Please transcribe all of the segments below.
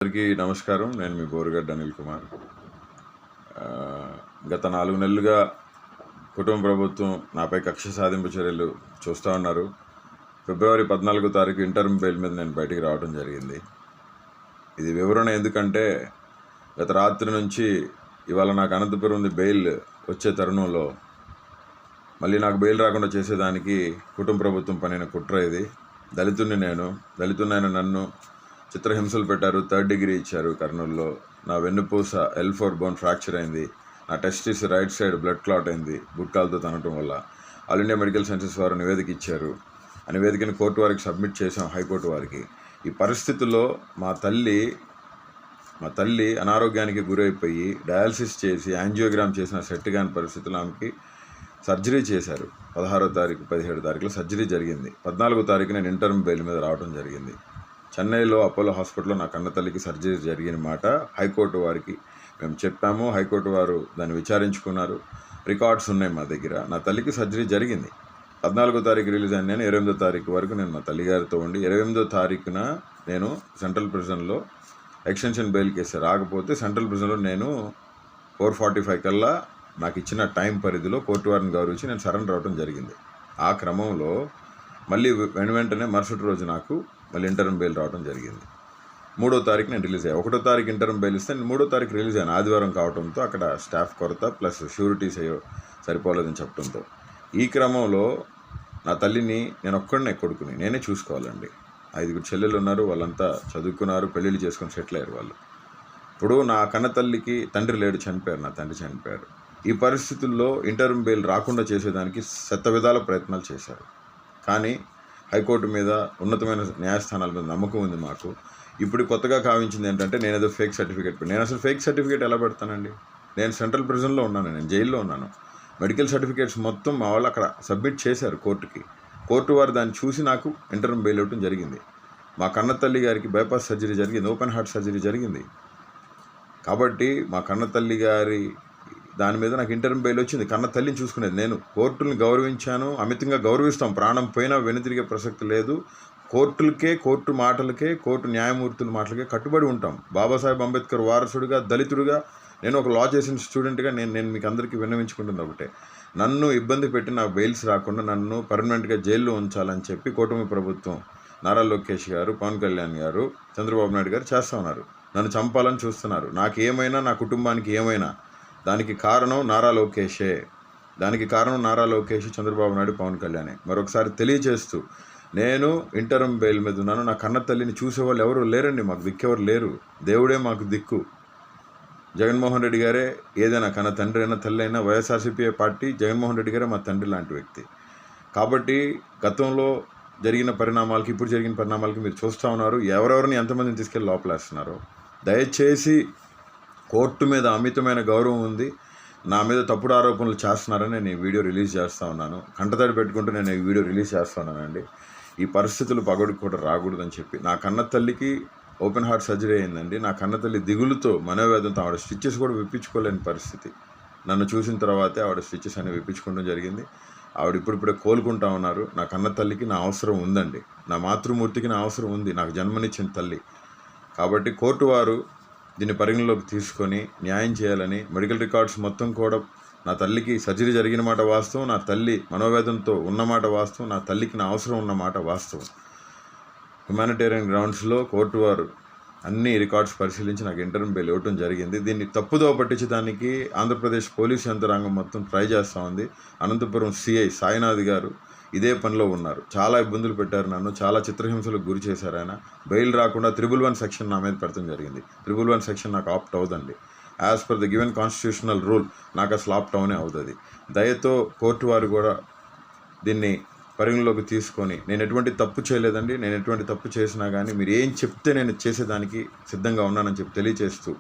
అందరికీ నమస్కారం. నేను మీ బోరుగడ్డ అనిల్ కుమార్. గత 4 నెలలుగా కుటుంబ ప్రభుత్వం నాపై కక్ష సాధింపు చర్యలు చూస్తూ ఉన్నారు. ఫిబ్రవరి 14వ తారీఖు ఇంటర్మ్ బెయిల్ మీద నేను బయటికి రావడం జరిగింది. ఇది వివరణ ఎందుకంటే గత రాత్రి నుంచి ఇవాళ నాకు అనంతపురం బెయిల్ వచ్చే తరుణంలో మళ్ళీ నాకు బెయిల్ రాకుండా చేసేదానికి కుటుంబ ప్రభుత్వం పనిన కుట్ర ఇది. దళితున్నైన నన్ను చిత్రహింసలు పెట్టారు. 3rd డిగ్రీ ఇచ్చారు కర్నూలులో. నా వెన్నుపూస L4 బోన్ ఫ్రాక్చర్ అయింది. నా testis right side blood clot అయింది గుట్కాలతో తనటం వల్ల. ఆల్ ఇండియా మెడికల్ సైన్సెస్ వారు నివేదిక ఇచ్చారు. ఆ నివేదికను కోర్టు వారికి సబ్మిట్ చేసాం, హైకోర్టు వారికి. ఈ పరిస్థితుల్లో మా తల్లి అనారోగ్యానికి గురైపోయి డయాలసిస్ చేసి యాంజియోగ్రామ్ చేసిన సెట్ కాని పరిస్థితుల్లో ఆమెకి సర్జరీ చేశారు. 16వ తారీఖు 17వ తారీఖులో సర్జరీ జరిగింది. 14వ తారీఖు నేను ఇంటర్మ్ బెయిల్ మీద రావడం జరిగింది. చెన్నైలో అపోలో హాస్పిటల్లో నా కన్న తల్లికి సర్జరీ జరిగిన మాట హైకోర్టు వారికి మేము చెప్పాము. హైకోర్టు వారు దాన్ని విచారించుకున్నారు. రికార్డ్స్ ఉన్నాయి మా దగ్గర. నా తల్లికి సర్జరీ జరిగింది. 14వ తారీఖు రిలీజ్ అయిన నేను 28వ తారీఖు వరకు నేను మా తల్లిగారితో ఉండి 28వ తారీఖున నేను సెంట్రల్ ప్రిజన్లో ఎక్స్టెన్షన్ బెయిల్ కేసు రాకపోతే సెంట్రల్ ప్రిజన్లో నేను 4:45 కల్లా నాకు ఇచ్చిన టైం పరిధిలో కోర్టు వారిని గౌరవించి నేను సరెండర్ అవడం జరిగింది. ఆ క్రమంలో మళ్ళీ వెంటనే మరుసటి రోజు నాకు మళ్ళీ ఇంటర్మ్ బెయిల్ రావడం జరిగింది. 3వ తారీఖు నేను రిలీజ్ అయ్యాను. 1వ తారీఖు ఇంటర్మ్ బెయిల్ ఇస్తే నేను 3వ తారీఖు రిలీజ్ అయ్యాను. ఆదివారం కావడంతో అక్కడ స్టాఫ్ కొరత ప్లస్ షూరిటీస్ సరిపోలేదని చెప్పడంతో ఈ క్రమంలో నా తల్లిని నేను ఒక్కడనే కొడుకుని నేనే చూసుకోవాలండి. 5 చెల్లెలు ఉన్నారు. వాళ్ళంతా చదువుకున్నారు, పెళ్ళిళ్ళు చేసుకొని సెటిల్ అయ్యారు వాళ్ళు. ఇప్పుడు నా కన్న తల్లికి తండ్రి లేడు, చనిపోయారు. నా తండ్రి చనిపోయారు. ఈ పరిస్థితుల్లో ఇంటర్మ్ బెయిల్ రాకుండా చేసేదానికి శతవిధాల ప్రయత్నాలు చేశారు. కానీ హైకోర్టు మీద, ఉన్నతమైన న్యాయస్థానాల మీద నమ్మకం ఉంది మాకు. ఇప్పుడు కొత్తగా కావించింది ఏంటంటే నేను ఏదో ఫేక్ సర్టిఫికేట్ నేను అసలు ఫేక్ సర్టిఫికేట్ ఎలా పెడతానండి? నేను సెంట్రల్ ప్రిజన్లో ఉన్నాను, నేను జైల్లో ఉన్నాను. మెడికల్ సర్టిఫికేట్స్ మొత్తం మా వాళ్ళు అక్కడ సబ్మిట్ చేశారు కోర్టుకి. కోర్టు వారు దాన్ని చూసి నాకు ఇంటర్మ్ బెయిల్ ఇవ్వడం జరిగింది. మా కన్న తల్లి గారికి బైపాస్ సర్జరీ జరిగింది, ఓపెన్ హార్ట్ సర్జరీ జరిగింది. కాబట్టి మా కన్న తల్లి గారి దాని మీద నాకు ఇంటర్మ్ బెయిల్ వచ్చింది. కన్న తల్లిని చూసుకునేది నేను. కోర్టుని గౌరవించాను, అమితంగా గౌరవిస్తాం. ప్రాణం పోయినా వెనుతిరిగే ప్రసక్తి లేదు. కోర్టులకే, కోర్టు మాటలకే, కోర్టు న్యాయమూర్తుల మాటలకే కట్టుబడి ఉంటాం. బాబాసాహెబ్ అంబేద్కర్ వారసుడిగా, దళితుడిగా, నేను ఒక లా చేసిన స్టూడెంట్గా నేను మీకు అందరికీ విన్నవించుకుంటుంది ఒకటే, నన్ను ఇబ్బంది పెట్టి నాకు బెయిల్స్ రాకుండా నన్ను పర్మనెంట్గా జైల్లో ఉంచాలని చెప్పి కూటమి ప్రభుత్వం, నారా లోకేష్ గారు, పవన్ కళ్యాణ్ గారు, చంద్రబాబు నాయుడు గారు చేస్తూ ఉన్నారు. నన్ను చంపాలని చూస్తున్నారు. నాకు ఏమైనా, నా కుటుంబానికి ఏమైనా దానికి కారణం నారా లోకేషే. చంద్రబాబు నాయుడు, పవన్ కళ్యాణే. మరొకసారి తెలియజేస్తూ, నేను ఇంటర్మ్ బెయిల్ మీద ఉన్నాను. నా కన్న తల్లిని చూసేవాళ్ళు ఎవరు లేరండి. మాకు దిక్కెవరు లేరు. దేవుడే మాకు దిక్కు. జగన్మోహన్ రెడ్డి గారే ఏదైనా, కన్న తండ్రి అయినా తల్లి అయినా వైఎస్ఆర్సీపీ పార్టీ, జగన్మోహన్ రెడ్డి గారే మా తండ్రి లాంటి వ్యక్తి. కాబట్టి గతంలో జరిగిన పరిణామాలకి, ఇప్పుడు జరిగిన పరిణామాలకి మీరు చూస్తూ ఉన్నారు. ఎవరెవరిని ఎంతమందిని తీసుకెళ్ళి లోపలేస్తున్నారో. దయచేసి కోర్టు మీద అమితమైన గౌరవం ఉంది. నా మీద తప్పుడు ఆరోపణలు చేస్తున్నారని నేను ఈ వీడియో రిలీజ్ చేస్తూ ఉన్నాను. కంటతడి పెట్టుకుంటూ నేను ఈ వీడియో రిలీజ్ చేస్తున్నానండి. ఈ పరిస్థితులు పగడికి కూడా రాకూడదని చెప్పి. నా కన్న తల్లికి ఓపెన్ హార్ట్ సర్జరీ అయిందండి. నా కన్న తల్లి దిగులుతో, మనోవేదంతో ఆవిడ స్టిచెస్ కూడా విప్పించుకోలేని పరిస్థితి. నన్ను చూసిన తర్వాతే ఆవిడ స్టిచెస్ అనేవి విప్పించుకోవడం జరిగింది. ఆవిడ ఇప్పుడిప్పుడే కోలుకుంటా ఉన్నారు. నా కన్న తల్లికి నా అవసరం ఉందండి. నా మాతృమూర్తికి నా అవసరం ఉంది, నాకు జన్మనిచ్చిన తల్లి. కాబట్టి కోర్టు వారు దీన్ని పరిగణలోకి తీసుకొని న్యాయం చేయాలని, మెడికల్ రికార్డ్స్ మొత్తం కూడా నా తల్లికి సర్జరీ జరిగిన మాట వాస్తవం, నా తల్లి మనోవేదంతో ఉన్నమాట వాస్తవం, నా తల్లికి నా అవసరం ఉన్నమాట వాస్తవం. హ్యుమానిటేరియన్ గ్రౌండ్స్లో కోర్టు వారు అన్ని రికార్డ్స్ పరిశీలించి నాకు ఇంటర్మ్ బెయిల్ ఇవ్వడం జరిగింది. దీన్ని తప్పుదో పట్టించడానికి ఆంధ్రప్రదేశ్ పోలీసు యంత్రాంగం మొత్తం ట్రై చేస్తూ ఉంది. అనంతపురం సిఐ సాయినాథ్ గారు ఇదే పనిలో ఉన్నారు. చాలా ఇబ్బందులు పెట్టారు నన్ను, చాలా చిత్రహింసలకు గురి చేశారు ఆయన. బెయిల్ రాకుండా 311 సెక్షన్ నా మీద పెడతాం జరిగింది. 311 సెక్షన్ నాకు ఆప్ట్ అవుదండి. As per the given constitutional rule నాకు అసలు ఆప్ట్ అవునే అవుతుంది. దయతో కోర్టు వారు కూడా దీన్ని పరిగణలోకి తీసుకొని, నేను ఎటువంటి తప్పు చేయలేదండి. నేను ఎటువంటి తప్పు చేసినా కానీ మీరు ఏం చెప్తే నేను చేసేదానికి సిద్ధంగా ఉన్నానని చెప్పి తెలియచేస్తూ,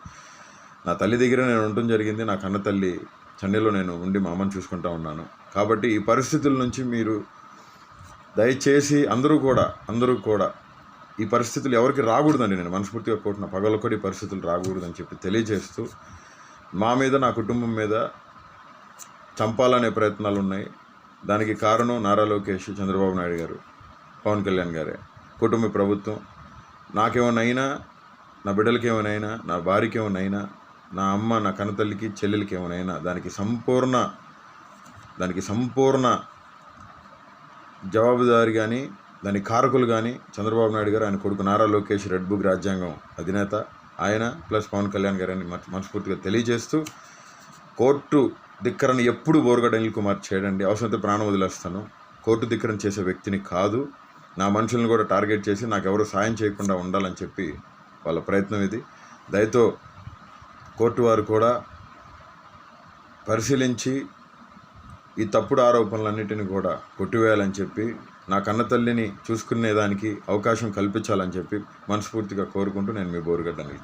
నా తల్లి దగ్గర నేను ఉండటం జరిగింది. నా కన్న తల్లి చెన్నైలో నేను ఉండి మా అమ్మని చూసుకుంటూ ఉన్నాను. కాబట్టి ఈ పరిస్థితుల నుంచి మీరు దయచేసి అందరూ కూడా ఈ పరిస్థితులు ఎవరికి రాకూడదండి. నేను మనస్ఫూర్తిగా కోరుతున్న పగలొకటి పరిస్థితులు రాకూడదని చెప్పి తెలియజేస్తూ, మా మీద, నా కుటుంబం మీద చంపాలనే ప్రయత్నాలు ఉన్నాయి. దానికి కారణం నారా లోకేష్, చంద్రబాబు నాయుడు గారు, పవన్ కళ్యాణ్ గారే, కుటుంబ ప్రభుత్వం. నాకేమన్నా అయినా నా బిడ్డలకి ఏమైనా, నా భార్యకి ఏమైనా, నా అమ్మ నా కన్నతల్లికి చెల్లెలకి ఏమైనా దానికి సంపూర్ణ జవాబుదారి కానీ దాని కారకులు కానీ చంద్రబాబు నాయుడు గారు, ఆయన కొడుకు నారా లోకేష్, రెడ్ బుక్ రాజ్యాంగం అధినేత ఆయన ప్లస్ పవన్ కళ్యాణ్ గారు అని మనస్ఫూర్తిగా తెలియజేస్తూ, కోర్టు ధిక్కరణ ఎప్పుడు బోరుగడ్డ అనిల్ కుమార్ చేయడండి. అవసరమైతే ప్రాణం వదిలేస్తాను. కోర్టు ధిక్కరణ చేసే వ్యక్తిని కాదు. నా మనుషులను కూడా టార్గెట్ చేసి నాకు ఎవరు సాయం చేయకుండా ఉండాలని చెప్పి వాళ్ళ ప్రయత్నం ఇది. దయతో కోర్టు వారు కూడా పరిశీలించి ఈ తప్పుడు ఆరోపణలన్నిటిని కూడా కొట్టివేయాలని చెప్పి, నా కన్నతల్లిని చూసుకునేదానికి అవకాశం కల్పించాలని చెప్పి మనస్ఫూర్తిగా కోరుకుంటూ నేను మీ బోరుగడ్డ అనిల్ కుమార్.